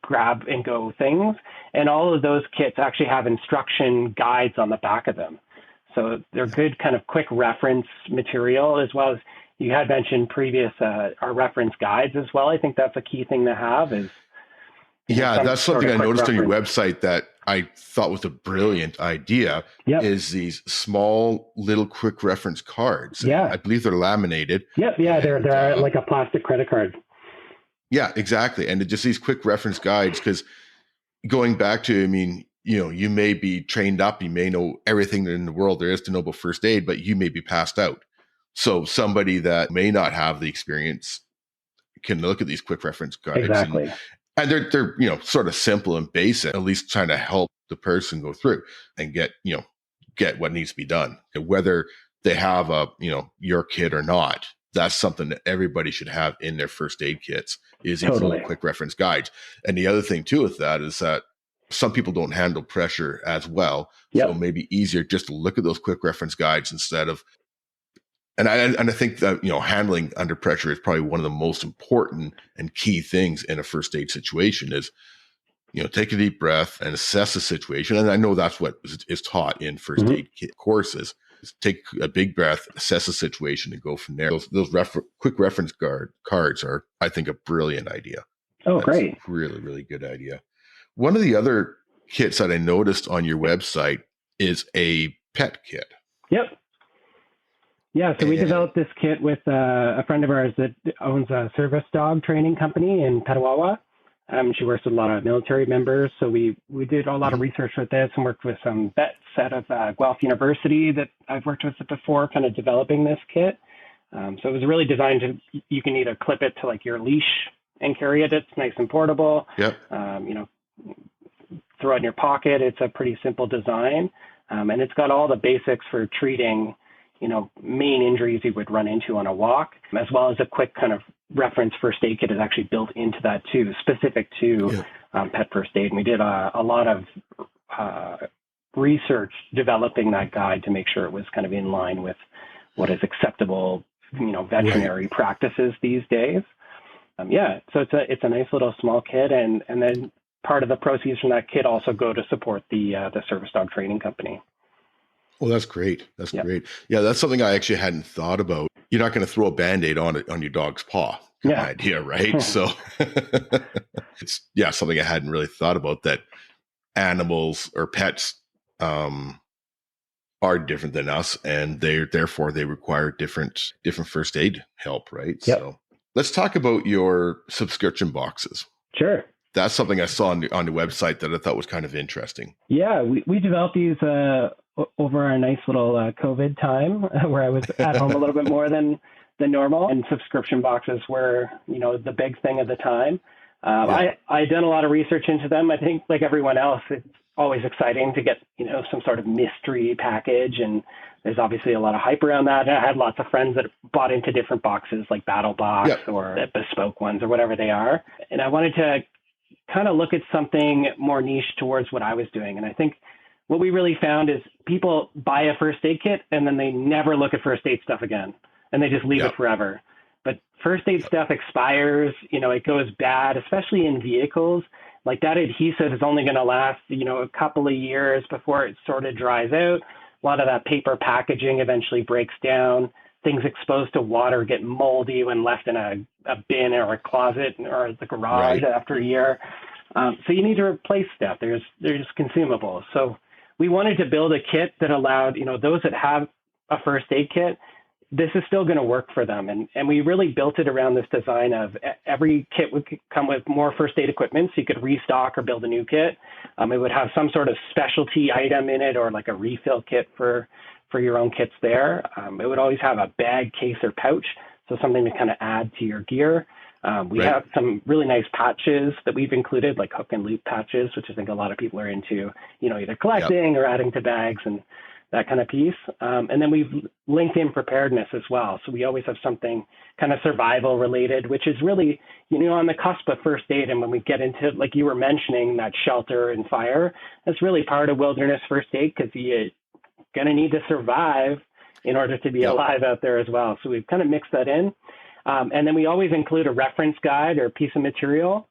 grab and go things. And all of those kits actually have instruction guides on the back of them. So they're good kind of quick reference material, as well as you had mentioned previous, our reference guides as well. I think that's a key thing to have is. That's something I noticed on your website that I thought was a brilliant idea is these small little quick reference cards. Yeah. I believe they're laminated. They're like a plastic credit card. Yeah, exactly. And just these quick reference guides, because going back to, you may be trained up, you may know everything in the world there is to know about first aid, but you may be passed out. So somebody that may not have the experience can look at these quick reference guides. Exactly. And they're sort of simple and basic, at least trying to help the person go through and get what needs to be done. And whether they have your kit or not, that's something that everybody should have in their first aid kits, is these little quick reference guides. And the other thing too with that is that some people don't handle pressure as well. So it may be easier just to look at those quick reference guides instead of, and I think that, handling under pressure is probably one of the most important and key things in a first aid situation is, take a deep breath and assess the situation. And I know that's what is taught in first aid courses. Take a big breath, assess the situation, and go from there. Those quick reference cards are, I think, a brilliant idea. Oh, That's great. a really, really good idea. One of the other kits that I noticed on your website is a pet kit. Yep. Yeah, so we developed this kit with a friend of ours that owns a service dog training company in Petawawa. She works with a lot of military members. So we did a lot of research with this and worked with some vets out of Guelph University that I've worked with before, kind of developing this kit. So it was really designed to, you can either clip it to like your leash and carry it. It's nice and portable. Yep. Throw it in your pocket. It's a pretty simple design. And it's got all the basics for treating, main injuries you would run into on a walk, as well as a quick kind of reference first aid kit is actually built into that too, specific to pet first aid. And we did a lot of research developing that guide to make sure it was kind of in line with what is acceptable, veterinary practices these days. So it's a nice little small kit, and then part of the proceeds from that kit also go to support the service dog training company. Oh, that's great. That's Yeah. great. Yeah, that's something I actually hadn't thought about. You're not going to throw a Band-Aid on it on your dog's paw kind of Yeah. idea, right? So it's yeah, something I hadn't really thought about, that animals or pets um are different than us, and therefore they require different first aid help, right? Yep. So let's talk about your subscription boxes. Sure. That's something I saw on the website that I thought was kind of interesting. Yeah, we developed these over our nice little COVID time where I was at home a little bit more than normal, and subscription boxes were, the big thing at the time. I done a lot of research into them. I think, like everyone else, it's always exciting to get, some sort of mystery package, and there's obviously a lot of hype around that. And I had lots of friends that bought into different boxes, like Battle Box or the bespoke ones or whatever they are. And I wanted to kind of look at something more niche towards what I was doing. And I think what we really found is people buy a first aid kit and then they never look at first aid stuff again, and they just leave it forever. But first aid stuff expires, it goes bad, especially in vehicles. Like that adhesive is only going to last, a couple of years before it sort of dries out. A lot of that paper packaging eventually breaks down. Things exposed to water get moldy when left in a bin or a closet or the garage after a year. So you need to replace stuff. They're just consumables. So we wanted to build a kit that allowed, those that have a first aid kit, this is still going to work for them. And we really built it around this design of every kit would come with more first aid equipment, so you could restock or build a new kit. It would have some sort of specialty item in it, or like a refill kit for your own kits there. It would always have a bag, case, or pouch, so something to kind of add to your gear. We have some really nice patches that we've included, like hook and loop patches, which I think a lot of people are into, either collecting or adding to bags and that kind of piece. And then we've linked in preparedness as well. So we always have something kind of survival related, which is really, on the cusp of first aid. And when we get into, like you were mentioning, that shelter and fire, that's really part of wilderness first aid, because you're going to need to survive in order to be alive out there as well. So we've kind of mixed that in. And then we always include a reference guide or a piece of material.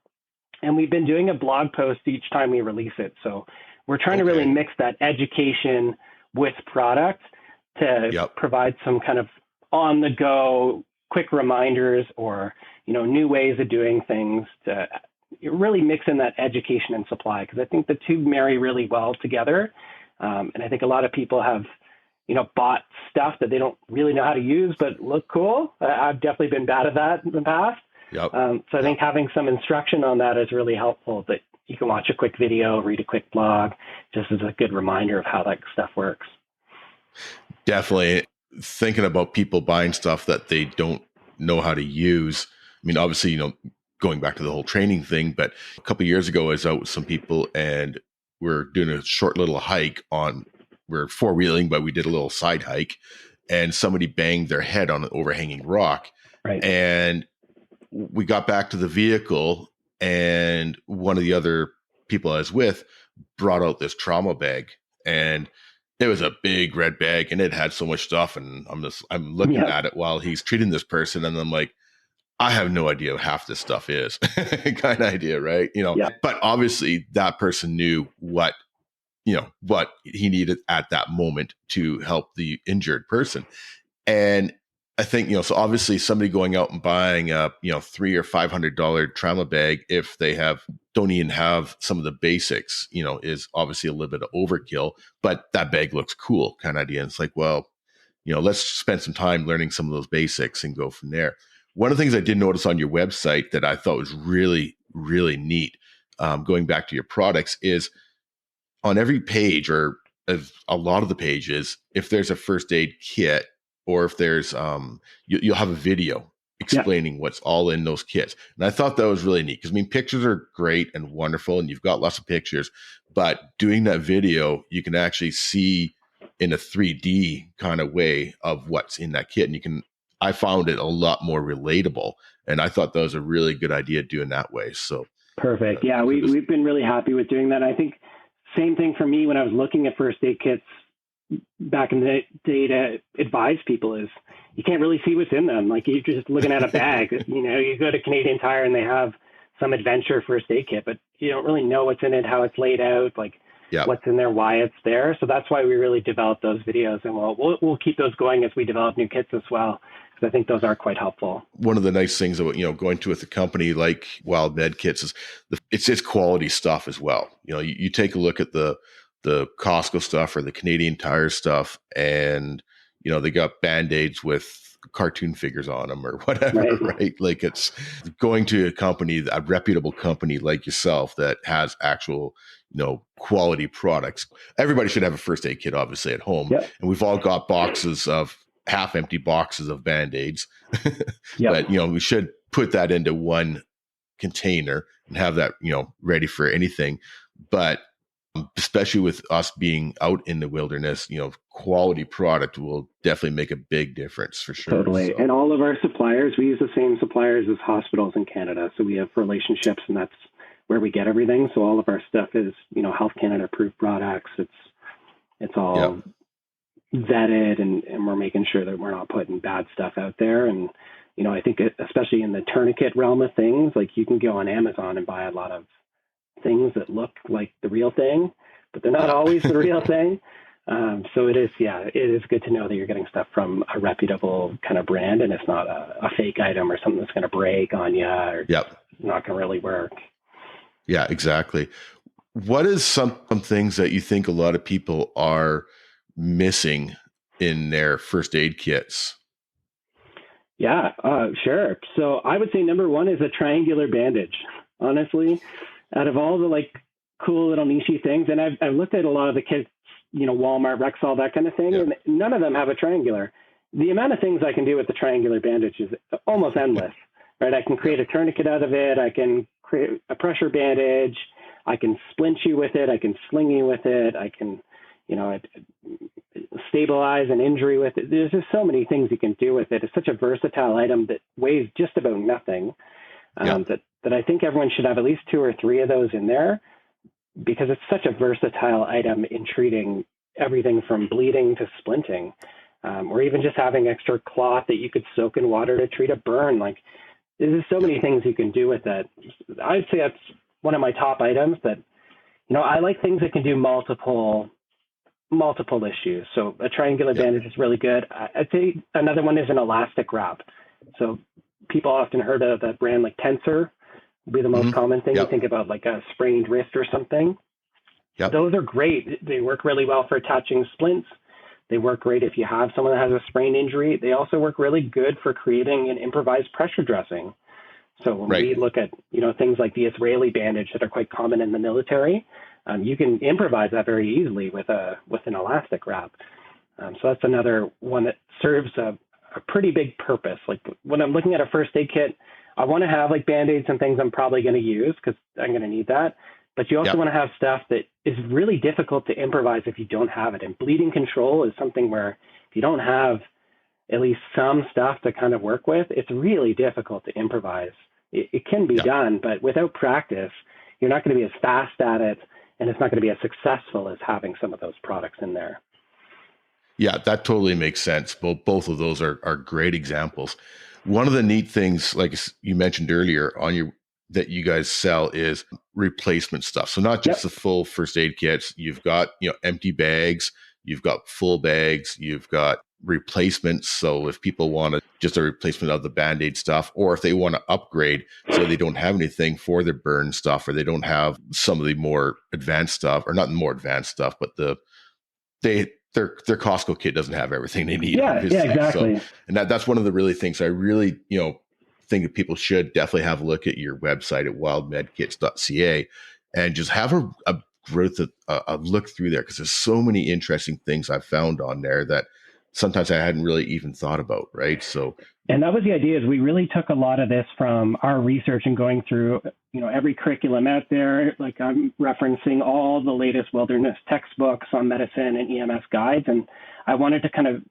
And we've been doing a blog post each time we release it. So we're trying to really mix that education with product to provide some kind of on the go quick reminders, or, new ways of doing things, to really mix in that education and supply. Because I think the two marry really well together. And I think a lot of people have, bought stuff that they don't really know how to use, but look cool. I've definitely been bad at that in the past. So I think having some instruction on that is really helpful, that you can watch a quick video, read a quick blog, just as a good reminder of how that stuff works. Definitely. Thinking about people buying stuff that they don't know how to use. I mean, obviously, going back to the whole training thing, but a couple of years ago, I was out with some people and we're doing a short little hike we're four-wheeling, but we did a little side hike, and somebody banged their head on an overhanging rock. And we got back to the vehicle, and one of the other people I was with brought out this trauma bag, and it was a big red bag, and it had so much stuff. And I'm looking at it while he's treating this person, and I'm like, I have no idea what half this stuff is, kind of idea, right? But obviously that person knew what he needed at that moment to help the injured person. And I think, so obviously somebody going out and buying a, $300 or $500 trauma bag, if they don't even have some of the basics, is obviously a little bit of overkill, but that bag looks cool kind of idea. And it's like, well, let's spend some time learning some of those basics and go from there. One of the things I did notice on your website that I thought was really, really neat, going back to your products, is on every page, or a lot of the pages, if there's a first aid kit, or if there's you'll have a video explaining what's all in those kits. And I thought that was really neat, because pictures are great and wonderful, and you've got lots of pictures, but doing that video, you can actually see in a 3D kind of way of what's in that kit. And I found it a lot more relatable, and I thought that was a really good idea doing that way. So perfect. We've been really happy with doing that. I think same thing for me when I was looking at first aid kits back in the day to advise people is you can't really see what's in them. Like, you're just looking at a bag. You go to Canadian Tire and they have some adventure first aid kit, but you don't really know what's in it, how it's laid out. Like, Yep. what's in there, why it's there. So that's why we really developed those videos, and we'll keep those going as we develop new kits as well, because I think those are quite helpful. One of the nice things about, going to with a company like Wild Med Kits is it's quality stuff as well. You take a look at the Costco stuff or the Canadian Tire stuff, and they got Band-Aids with cartoon figures on them or whatever, right? Like, it's going to a reputable company like yourself that has actual, quality products. Everybody should have a first aid kit, obviously, at home. Yep. And we've all got boxes of half empty boxes of Band-Aids. Yep. But, we should put that into one container and have that, ready for anything. But especially with us being out in the wilderness, quality product will definitely make a big difference for sure. Totally. So. And all of our suppliers, we use the same suppliers as hospitals in Canada. So we have relationships, and that's where we get everything. So all of our stuff is, Health Canada approved products. It's all vetted, and we're making sure that we're not putting bad stuff out there. And, I think especially in the tourniquet realm of things, like, you can go on Amazon and buy a lot of things that look like the real thing, but they're not always the real thing. So it is good to know that you're getting stuff from a reputable kind of brand, and it's not a fake item or something that's going to break on you or not going to really work. Yeah, exactly. What is some things that you think a lot of people are missing in their first aid kits? Yeah, sure. So I would say number one is a triangular bandage, honestly. Out of all the cool little niche things, and I've looked at a lot of the kits, Walmart, Rexall, that kind of thing, and none of them have a triangular. The amount of things I can do with the triangular bandage is almost endless, right? I can create a tourniquet out of it. I can create a pressure bandage. I can splint you with it. I can sling you with it. I can, stabilize an injury with it. There's just so many things you can do with it. It's such a versatile item that weighs just about nothing. That I think everyone should have at least 2 or 3 of those in there, because it's such a versatile item in treating everything from bleeding to splinting, or even just having extra cloth that you could soak in water to treat a burn. Like, there's so many things you can do with it. I'd say that's one of my top items that, I like things that can do multiple issues. So a triangular bandage is really good. I'd say another one is an elastic wrap. So people often heard of that brand like Tensor would be the most common thing. You think about like a sprained wrist or something. Those are great. They work really well for attaching splints. They work great if you have someone that has a sprain injury. They also work really good for creating an improvised pressure dressing. So when we look at, things like the Israeli bandage that are quite common in the military, you can improvise that very easily with an elastic wrap. So that's another one that serves a pretty big purpose. Like, when I'm looking at a first aid kit, I want to have like Band-Aids and things I'm probably going to use because I'm going to need that. But you also want to have stuff that is really difficult to improvise if you don't have it. And bleeding control is something where if you don't have at least some stuff to kind of work with, it's really difficult to improvise. It can be done, but without practice, you're not going to be as fast at it, and it's not going to be as successful as having some of those products in there. Yeah, that totally makes sense. Both of those are great examples. One of the neat things, like you mentioned earlier, that you guys sell is replacement stuff. So not just the full first aid kits. You've got empty bags, you've got full bags, you've got replacements. So if people want just a replacement of the Band-Aid stuff, or if they want to upgrade so they don't have anything for their burn stuff, or they don't have some of the more advanced stuff, or not the more advanced stuff, but their Costco kit doesn't have everything they need. Yeah, exactly. So, and that's one of the really things I really, think that people should definitely have a look at your website at wildmedkits.ca and just have a look through there, because there's so many interesting things I've found on there that sometimes I hadn't really even thought about. Right. So, and that was the idea, is we really took a lot of this from our research and going through, every curriculum out there. Like, I'm referencing all the latest wilderness textbooks on medicine and EMS guides. And I wanted to kind of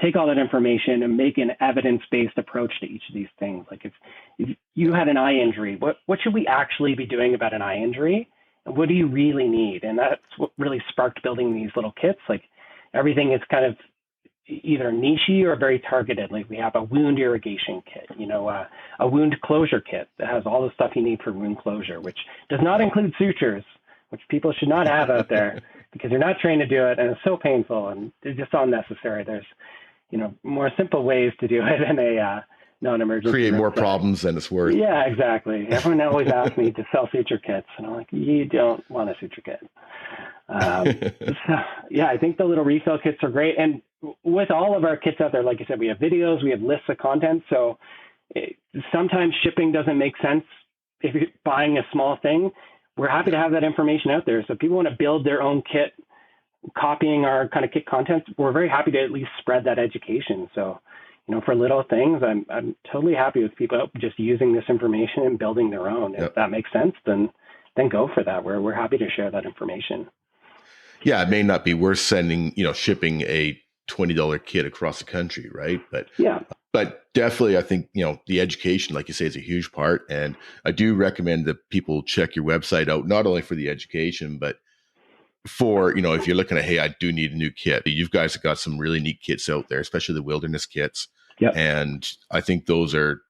take all that information and make an evidence-based approach to each of these things. Like, if you had an eye injury, what should we actually be doing about an eye injury? And what do you really need? And that's what really sparked building these little kits. Like, everything is kind of either niche or very targeted. Like, we have a wound irrigation kit, a wound closure kit that has all the stuff you need for wound closure, which does not include sutures. which people should not have out there because you're not trained to do it, and it's so painful and it's just unnecessary. There's, more simple ways to do it in a non-emergency. Create more problems than it's worth. Yeah, exactly. Everyone always asks me to sell suture kits, and I'm like, you don't want a suture kit. So, yeah, I think the little refill kits are great. And with all of our kits out there, like I said, we have videos, we have lists of content. So sometimes shipping doesn't make sense if you're buying a small thing. We're happy to have that information out there. So if people want to build their own kit, copying our kind of kit content, we're very happy to at least spread that education. So, for little things, I'm totally happy with people just using this information and building their own. If that makes sense, then go for that. We're happy to share that information. Yeah, it may not be worth sending, shipping a $20 kit across the country, right? But definitely, I think, the education, like you say, is a huge part. And I do recommend that people check your website out, not only for the education, but for, if you're looking at, hey, I do need a new kit. You guys have got some really neat kits out there, especially the wilderness kits. Yep. And I think those are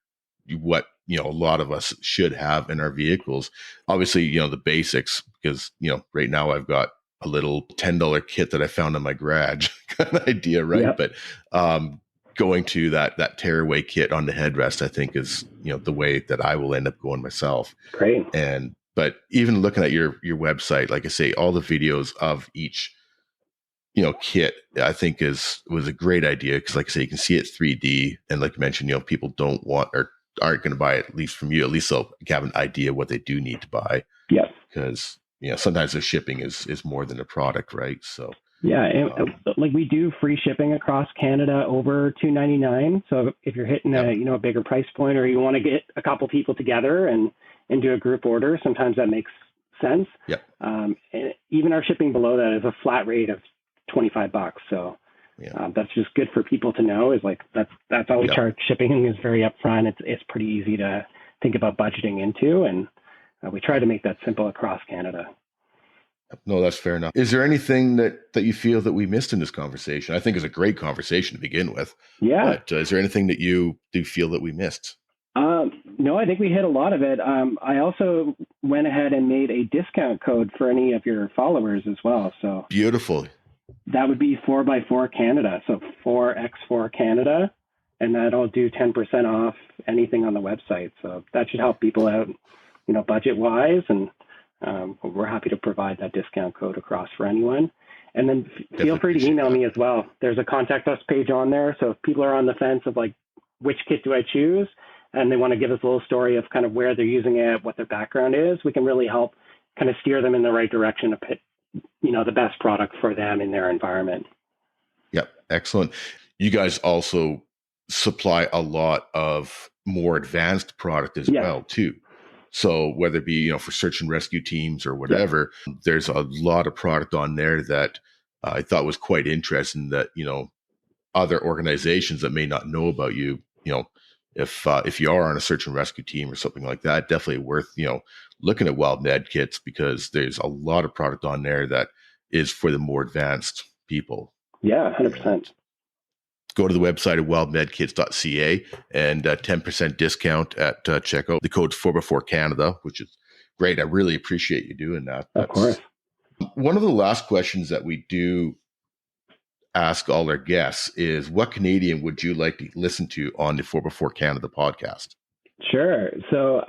what, a lot of us should have in our vehicles. Obviously, the basics, because, right now I've got a little $10 kit that I found in my garage kind of idea, right? Yep. But going to that tearaway kit on the headrest, I think is, the way that I will end up going myself. Great. But even looking at your website, like I say, all the videos of each, kit, I think was a great idea. Cause like I say, you can see it 3D. And like you mentioned, people don't want or aren't going to buy it, at least from you. At least they'll have an idea what they do need to buy. Yeah. Because, sometimes the shipping is more than a product, right? So yeah, and like we do free shipping across Canada over $2.99. So if you're hitting a bigger price point, or you want to get a couple people together and do a group order, sometimes that makes sense. Yep. And even our shipping below that is a flat rate of $25. So that's just good for people to know. Is like that's all we charge. Shipping is very upfront. It's pretty easy to think about budgeting into, and we try to make that simple across Canada. No, that's fair enough. Is there anything that you feel that we missed in this conversation? I think it's a great conversation to begin with. Yeah. But is there anything that you do feel that we missed? No, I think we hit a lot of it. I also went ahead and made a discount code for any of your followers as well. So beautiful. That would be 4x4 Canada. So 4x4 Canada. And that'll do 10% off anything on the website. So that should help people out, budget wise. And we're happy to provide that discount code across for anyone. And then feel free to email me as well. There's a contact us page on there. So if people are on the fence of like, which kit do I choose? And they want to give us a little story of kind of where they're using it, what their background is, we can really help kind of steer them in the right direction to pick, the best product for them in their environment. Yep. Excellent. You guys also supply a lot of more advanced product as well too. So whether it be, for search and rescue teams or whatever, there's a lot of product on there that I thought was quite interesting that, other organizations that may not know about you, if you are on a search and rescue team or something like that, definitely worth, looking at Wild Med Kits, because there's a lot of product on there that is for the more advanced people. Yeah, 100%. Go to the website at wildmedkits.ca and 10% discount at checkout. The code's 4x4 Canada, which is great. I really appreciate you doing that. Of course. One of the last questions that we do ask all our guests is, what Canadian would you like to listen to on the 4x4 Canada podcast? Sure. So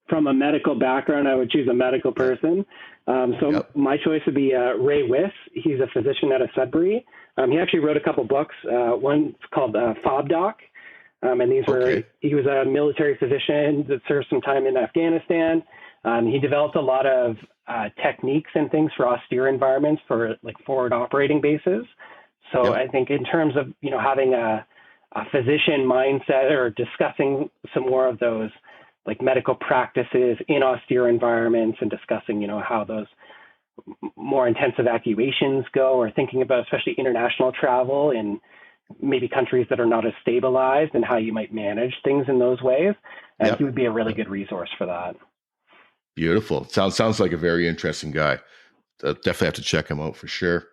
from a medical background, I would choose a medical person. My choice would be Ray Wiss. He's a physician out of Sudbury. He actually wrote a couple books. One's called Fob Doc. And he was a military physician that served some time in Afghanistan. He developed a lot of techniques and things for austere environments for like forward operating bases. So I think in terms of, having a physician mindset or discussing some more of those like medical practices in austere environments and discussing, how those more intense evacuations go, or thinking about especially international travel in maybe countries that are not as stabilized and how you might manage things in those ways. And he would be a really good resource for that. Beautiful. Sounds like a very interesting guy. Definitely have to check him out for sure.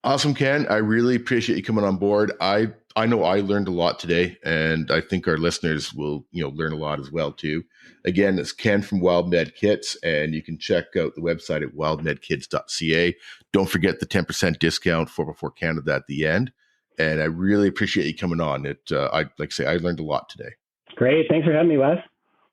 Awesome, Ken. I really appreciate you coming on board. I I know I learned a lot today, and I think our listeners will, learn a lot as well too. Again, it's Ken from Wild Med Kits, and you can check out the website at wildmedkids.ca. Don't forget the 10% discount for Before Canada at the end. And I really appreciate you coming on. I like I say, I learned a lot today. Great. Thanks for having me, Wes.